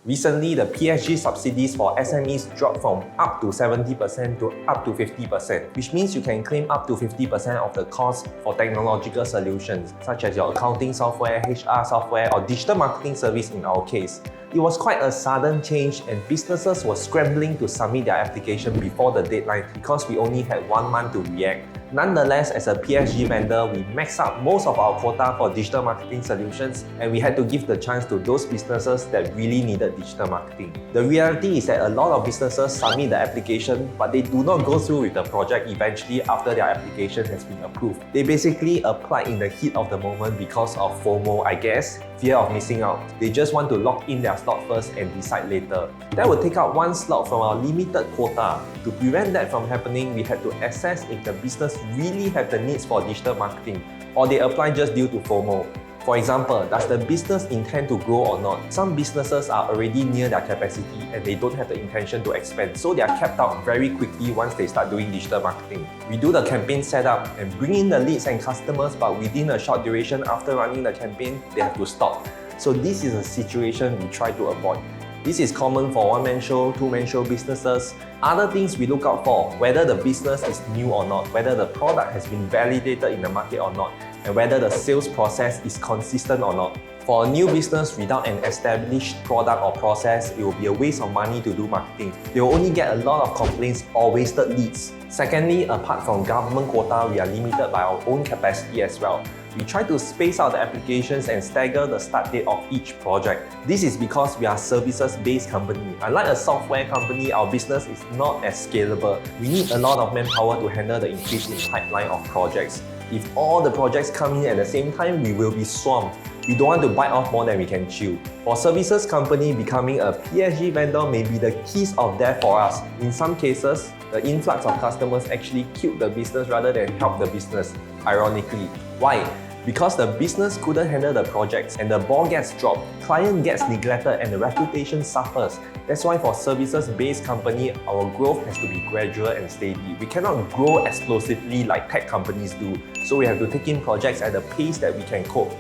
Recently, the PSG subsidies for SMEs dropped from up to 70% to up to 50%, which means you can claim up to 50% of the cost for technological solutions, such as your accounting software, HR software, or digital marketing service in our case. It was quite a sudden change and businesses were scrambling to submit their application before the deadline because we only had 1 month to react. Nonetheless, as a PSG vendor, we maxed out most of our quota for digital marketing solutions and we had to give the chance to those businesses that really needed digital marketing. The reality is that a lot of businesses submit the application but they do not go through with the project eventually after their application has been approved. They basically apply in the heat of the moment because of FOMO, I guess, fear of missing out. They just want to lock in their slot first and decide later. That would take out 1 slot from our limited quota. To prevent that from happening, we had to assess if the business really have the needs for digital marketing or they apply just due to FOMO. For example, does the business intend to grow or not? Some businesses are already near their capacity and they don't have the intention to expand, so they are capped out very quickly once they start doing digital marketing. We do the campaign setup and bring in the leads and customers, but within a short duration after running the campaign, they have to stop. So this is a situation we try to avoid. This is common for one-man show, two-man show businesses. Other things we look out for, whether the business is new or not, whether the product has been validated in the market or not, and whether the sales process is consistent or not. For a new business without an established product or process, it will be a waste of money to do marketing. They will only get a lot of complaints or wasted leads. Secondly, apart from government quota, we are limited by our own capacity as well. We try to space out the applications and stagger the start date of each project. This is because we are a services-based company. Unlike a software company, our business is not as scalable. We need a lot of manpower to handle the increase in pipeline of projects. If all the projects come in at the same time, we will be swamped. We don't want to bite off more than we can chew. For services company, becoming a PSG vendor may be the keys of death for us. In some cases, the influx of customers actually killed the business rather than helped the business, ironically. Why? Because the business couldn't handle the projects and the ball gets dropped, client gets neglected and the reputation suffers. That's why for services-based company, our growth has to be gradual and steady. We cannot grow explosively like tech companies do, so we have to take in projects at the pace that we can cope.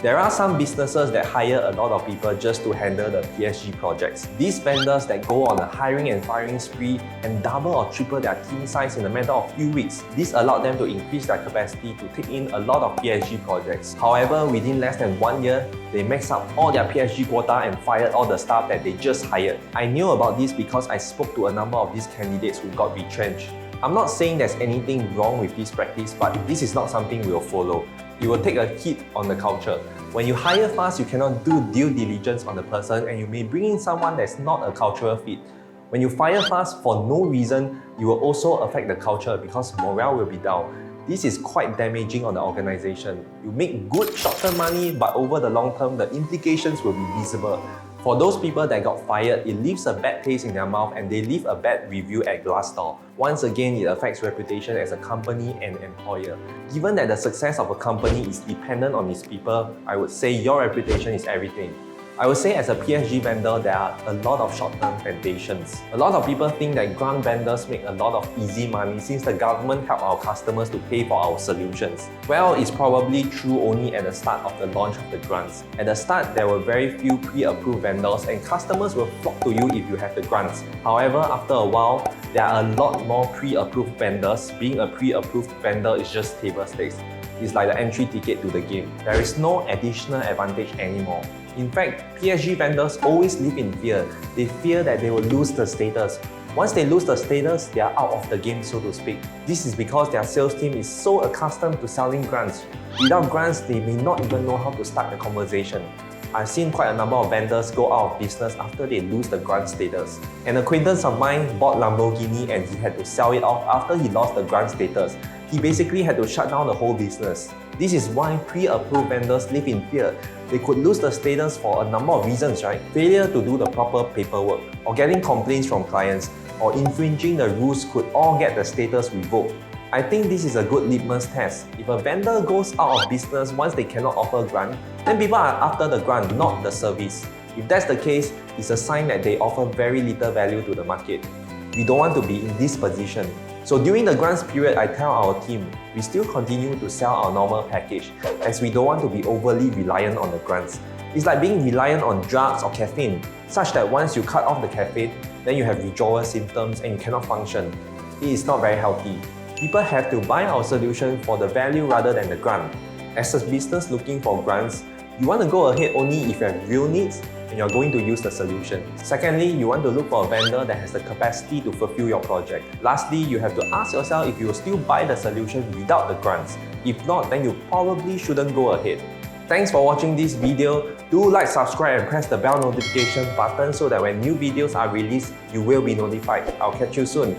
There are some businesses that hire a lot of people just to handle the PSG projects. These vendors that go on a hiring and firing spree and double or triple their team size in a matter of few weeks. This allowed them to increase their capacity to take in a lot of PSG projects. However, within less than 1 year, they maxed out all their PSG quota and fired all the staff that they just hired. I knew about this because I spoke to a number of these candidates who got retrenched. I'm not saying there's anything wrong with this practice, but this is not something we'll follow. It will take a hit on the culture. When you hire fast, you cannot do due diligence on the person and you may bring in someone that's not a cultural fit. When you fire fast for no reason, you will also affect the culture because morale will be down. This is quite damaging on the organization. You make good short-term money, but over the long term, the implications will be visible. For those people that got fired, it leaves a bad taste in their mouth and they leave a bad review at Glassdoor. Once again, it affects reputation as a company and employer. Given that the success of a company is dependent on its people, I would say your reputation is everything. I would say as a PSG vendor, there are a lot of short-term temptations. A lot of people think that grant vendors make a lot of easy money since the government help our customers to pay for our solutions. Well, it's probably true only at the start of the launch of the grants. At the start, there were very few pre-approved vendors and customers will flock to you if you have the grants. However, after a while, there are a lot more pre-approved vendors. Being a pre-approved vendor is just table stakes. It's like the entry ticket to the game. There is no additional advantage anymore. In fact, PSG vendors always live in fear. They fear that they will lose the status. Once they lose the status, they are out of the game, so to speak. This is because their sales team is so accustomed to selling grants. Without grants, they may not even know how to start the conversation. I've seen quite a number of vendors go out of business after they lose the grant status. An acquaintance of mine bought Lamborghini and he had to sell it off after he lost the grant status. He basically had to shut down the whole business. This is why pre-approved vendors live in fear. They could lose the status for a number of reasons, right? Failure to do the proper paperwork, or getting complaints from clients, or infringing the rules could all get the status revoked. I think this is a good litmus test. If a vendor goes out of business once they cannot offer grant, then people are after the grant, not the service. If that's the case, it's a sign that they offer very little value to the market. We don't want to be in this position. So during the grants period, I tell our team, we still continue to sell our normal package as we don't want to be overly reliant on the grants. It's like being reliant on drugs or caffeine, such that once you cut off the caffeine, then you have withdrawal symptoms and you cannot function. It is not very healthy. People have to buy our solution for the value rather than the grant. As a business looking for grants, you want to go ahead only if you have real needs and you're going to use the solution. Secondly, you want to look for a vendor that has the capacity to fulfill your project. Lastly, you have to ask yourself if you will still buy the solution without the grants. If not, then you probably shouldn't go ahead. Thanks for watching this video. Do like, subscribe and press the bell notification button so that when new videos are released, you will be notified. I'll catch you soon.